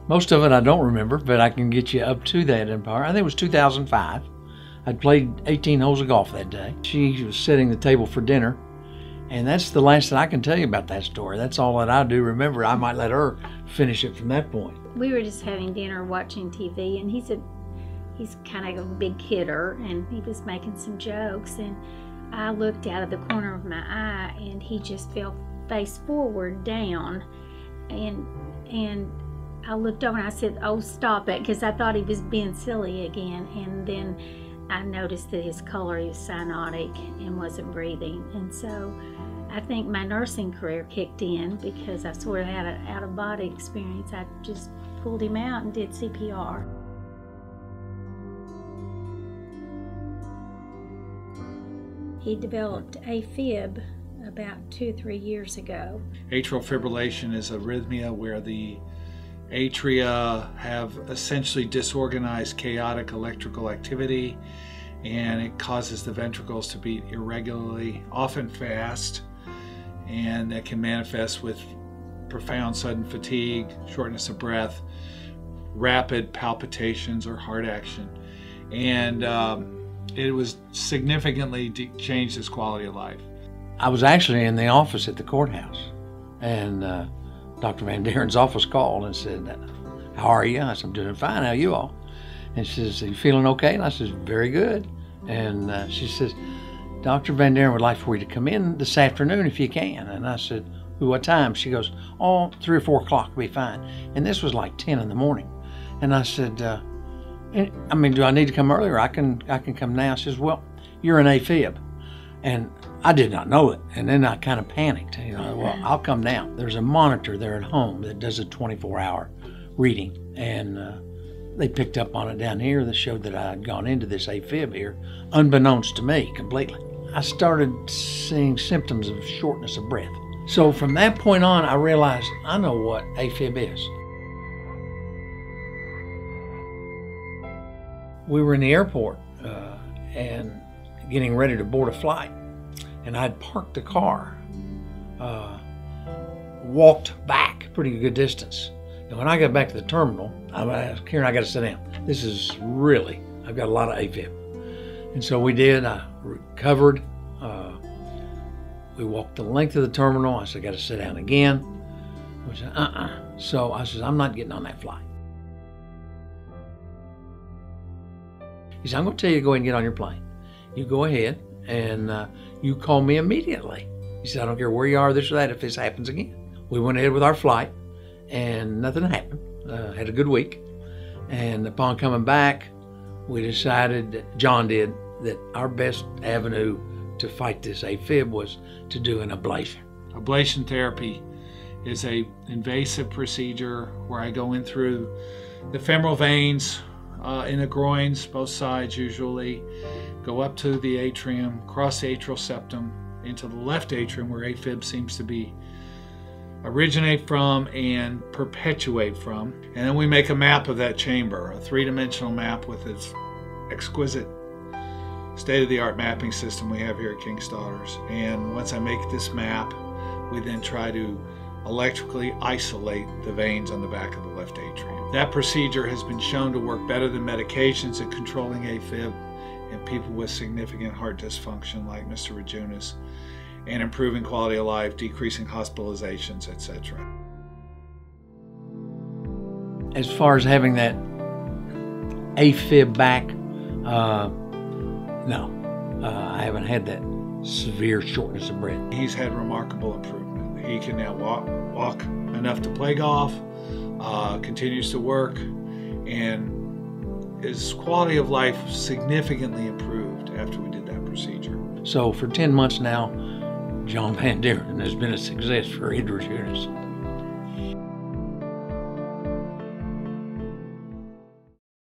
Most of it I don't remember, but I can get you up to that empire. I think it was 2005. I'd played 18 holes of golf that day. She was setting the table for dinner, and that's the last that I can tell you about that story. That's all that I do remember. I might let her finish it from that point. We were just having dinner, watching TV, and he's kind of a big hitter, and he was making some jokes, and I looked out of the corner of my eye, and he just fell face forward down, and I looked over and I said, "Oh, stop it," because I thought he was being silly again. And then I noticed that his color, he was cyanotic and wasn't breathing. And so I think my nursing career kicked in because I sort of had an out-of-body experience. I just pulled him out and did CPR. He developed Afib about 2 or 3 years ago. Atrial fibrillation is a arrhythmia where the atria have essentially disorganized, chaotic electrical activity, and it causes the ventricles to beat irregularly, often fast, and that can manifest with profound sudden fatigue, shortness of breath, rapid palpitations or heart action. And it was significantly changed his quality of life. I was actually in the office at the courthouse, and Dr. Van Deren's office called and said, "How are you?" I said, "I'm doing fine. How are you all?" And she says, "Are you feeling okay?" And I said, "Very good." And she says, "Dr. Van Deren would like for you to come in this afternoon if you can." And I said, "What time?" She goes, "Oh, 3 or 4 o'clock will be fine." And this was like 10 in the morning. And I said, "I mean, do I need to come earlier? I can come now." She says, "Well, you're an Afib." And I did not know it. And then I kind of panicked. Well, I'll come now. There's a monitor there at home that does a 24-hour reading. And they picked up on it down here that showed that I had gone into this Afib here, unbeknownst to me completely. I started seeing symptoms of shortness of breath. So from that point on, I realized I know what Afib is. We were in the airport and getting ready to board a flight, and I'd parked the car, walked back a pretty good distance. And when I got back to the terminal, I asked, "Karen, I got to sit down. This is really, I've got a lot of Afib." And so we did. I recovered. We walked the length of the terminal. I said, "I got to sit down again." We said, So I said, "I'm not getting on that flight." He said, "I'm going to tell you to go ahead and get on your plane. You go ahead and you call me immediately." He said, "I don't care where you are, this or that, if this happens again." We went ahead with our flight and nothing happened. Had a good week. And upon coming back, we decided, John did, that our best avenue to fight this Afib was to do an ablation. Ablation therapy is an invasive procedure where I go in through the femoral veins in the groins, both sides usually, go up to the atrium, cross the atrial septum into the left atrium where Afib seems to be originate from and perpetuate from. And then we make a map of that chamber, a 3-dimensional map with its exquisite state-of-the-art mapping system we have here at King's Daughters. And once I make this map, we then try to electrically isolate the veins on the back of the left atrium. That procedure has been shown to work better than medications at controlling Afib in people with significant heart dysfunction like Mr. Radjunas, and improving quality of life, decreasing hospitalizations, etc. As far as having that Afib back, no, I haven't had that severe shortness of breath. He's had remarkable improvement. He can now walk enough to play golf, continues to work, and his quality of life significantly improved after we did that procedure. So for 10 months now, John Van Deren has been a success for Radjunas.